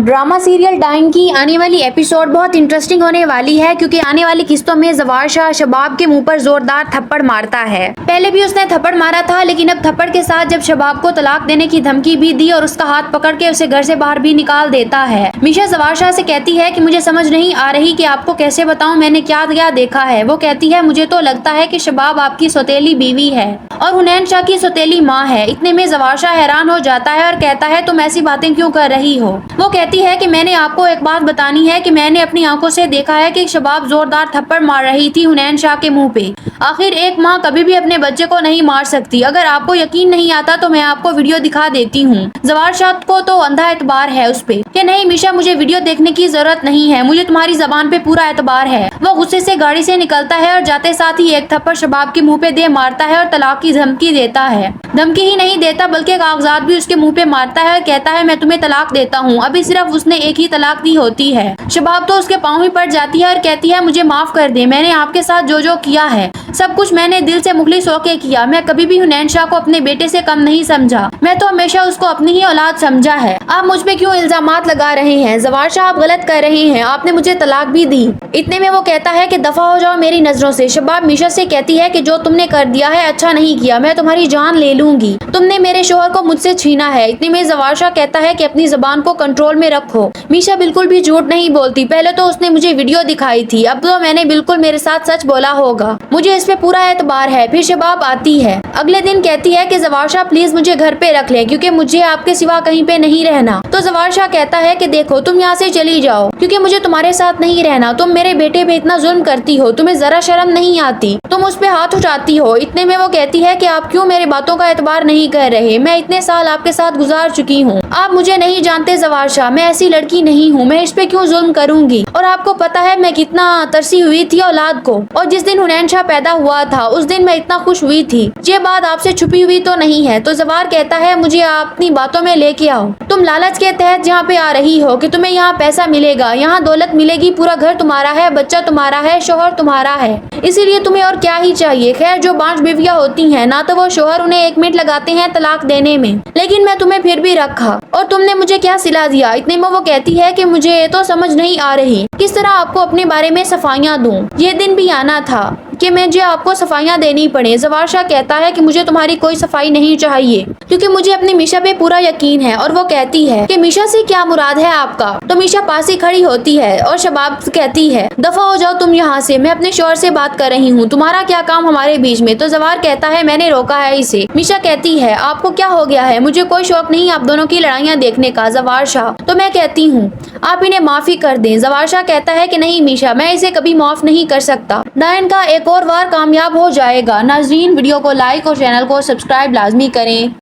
Drama serial dying की आने वाली एपिसोड बहुत इंटरेस्टिंग होने वाली है, क्योंकि आने वाली किस्तों में ज़वार शाह शबाब के मुंह पर जोरदार थप्पड़ मारता है। पहले भी उसने थप्पड़ मारा था, लेकिन अब थप्पड़ के साथ जब शबाब को तलाक देने की धमकी भी दी और उसका हाथ पकड़ के उसे घर से बाहर भी निकाल देता है। मीशा ज़वार शाह से कहती है कि मुझे समझ नहीं आ रही कि आपको कैसे बताऊं मैंने क्या क्या देखा है। वो कहती है मुझे तो लगता है कि शबाब आपकी सौतेली बीवी है और हुनैन शाह की सौतेली माँ है। इतने में ज़वार शाह हैरान हो जाता है और कहता है तुम ऐसी बातें क्यों कर रही हो। वो कहती है कि मैंने आपको एक बात बतानी है कि मैंने अपनी आंखों से देखा है कि शबाब जोरदार थप्पड़ मार रही थी हुनैन शाह के मुंह पे। आखिर एक माँ कभी भी अपने बच्चे को नहीं मार सकती। अगर आपको यकीन नहीं आता तो मैं आपको वीडियो दिखा देती हूँ। ज़वार शाह को तो अंधा एतबार है उस पे कि नहीं मीशा, मुझे वीडियो देखने की जरूरत नहीं है, मुझे तुम्हारी जबान पे पूरा एतबार है। वो गुस्से से गाड़ी से निकलता है और जाते साथ ही एक थप्पड़ शबाब के मुंह पे दे मारता है और तलाक की धमकी देता है। धमकी ही नहीं देता बल्कि कागजात भी उसके मुंह पे मारता है और कहता है मैं तुम्हें तलाक देता हूँ। अभी सिर्फ उसने एक ही तलाक दी होती है। शबाब तो उसके पाँव ही पड़ जाती है और कहती है मुझे माफ कर दे, मैंने आपके साथ जो जो किया है सब कुछ मैंने दिल से मुखलिस होके किया। मैं कभी भी हुनैन शाह को अपने बेटे से कम नहीं समझा, मैं तो हमेशा उसको अपनी ही औलाद समझा है। आप मुझ पे क्यों इल्जामात लगा रहे हैं? ज़वार शाह आप गलत कर रहे हैं, आपने मुझे तलाक भी दी। इतने में वो कहता है कि दफा हो जाओ मेरी नजरों से। शबाब मीशा से कहती है कि जो तुमने कर दिया है अच्छा नहीं किया, मैं तुम्हारी जान ले लूंगी, तुमने मेरे शोहर को मुझसे छीना है। इतने में ज़वार शाह कहता है कि अपनी जबान को कंट्रोल में रखो। मीशा बिल्कुल भी झूठ नहीं बोलती, पहले तो उसने मुझे वीडियो दिखाई थी, अब तो मैंने बिल्कुल मेरे साथ सच बोला होगा, मुझे इस पे पूरा एतबार है। फिर शबाब आती है अगले दिन, कहती है कि ज़वार शाह प्लीज मुझे घर पे रख ले, क्योंकि मुझे आपके सिवा कहीं पे नहीं रहना। तो ज़वार शाह कहता है कि देखो तुम यहाँ से चली जाओ, क्योंकि मुझे तुम्हारे साथ नहीं रहना। तुम मेरे बेटे पे इतना जुल्म करती हो, तुम्हें जरा शर्म नहीं आती, तुम उस पे हाथ उठाती हो। इतने में वो कहती है कि आप क्यों मेरी बातों का एतबार नहीं कर रहे, मैं इतने साल आपके साथ गुजार चुकी हूँ, आप मुझे नहीं जानते ज़वार शाह, मैं ऐसी लड़की नहीं हूँ, मैं इस पे क्यों जुल्म करूंगी। और आपको पता है मैं कितना तरसी हुई थी औलाद को, और जिस दिन हुनैन शाह पैदा हुआ था उस दिन मैं इतना खुश हुई थी। ये बात आपसे छुपी हुई तो नहीं है। तो ज़वार कहता है मुझे अपनी बातों में लेके आओ, तुम लालच के तहत यहाँ पे आ रही हो कि तुम्हें यहाँ पैसा मिलेगा, यहाँ दौलत मिलेगी, पूरा घर तुम्हारा है, बच्चा तुम्हारा है, शोहर तुम्हारा है, इसीलिए तुम्हें और क्या ही चाहिए। खैर जो 5 बीवियां होती हैं ना तो वो शोहर उन्हें 1 मिनट लगाते हैं तलाक देने में, लेकिन मैं तुम्हें फिर भी रखा और तुमने मुझे क्या सिला दिया। इतने में वो कहती है कि मुझे तो समझ नहीं आ रही किस तरह आपको अपने बारे में सफाइयाँ दूं, ये दिन भी आना था कि मुझे आपको सफाइयाँ देनी पड़े। ज़वार शाह कहता है कि मुझे तुम्हारी कोई सफाई नहीं चाहिए, क्योंकि मुझे अपनी मीशा पे पूरा यकीन है। और वो कहती है कि मीशा से क्या मुराद है आपका। तो मीशा पास ही खड़ी होती है और शबाब कहती है दफा हो जाओ तुम यहाँ से, मैं अपने शोहर से बात कर रही हूँ, तुम्हारा क्या काम हमारे बीच में। तो ज़वार कहता है मैंने रोका है इसे। मीशा कहती है आपको क्या हो गया है, मुझे कोई शौक नहीं आप दोनों की लड़ाइयाँ देखने का ज़वार शाह, तो मैं कहती हूँ आप इन्हें माफी कर दें। ज़वार शाह कहता है कि नहीं मीशा, मैं इसे कभी माफ नहीं कर सकता। डायन का एक और वार कामयाब हो जाएगा। नाज़रीन वीडियो को लाइक और चैनल को सब्सक्राइब लाजमी करें।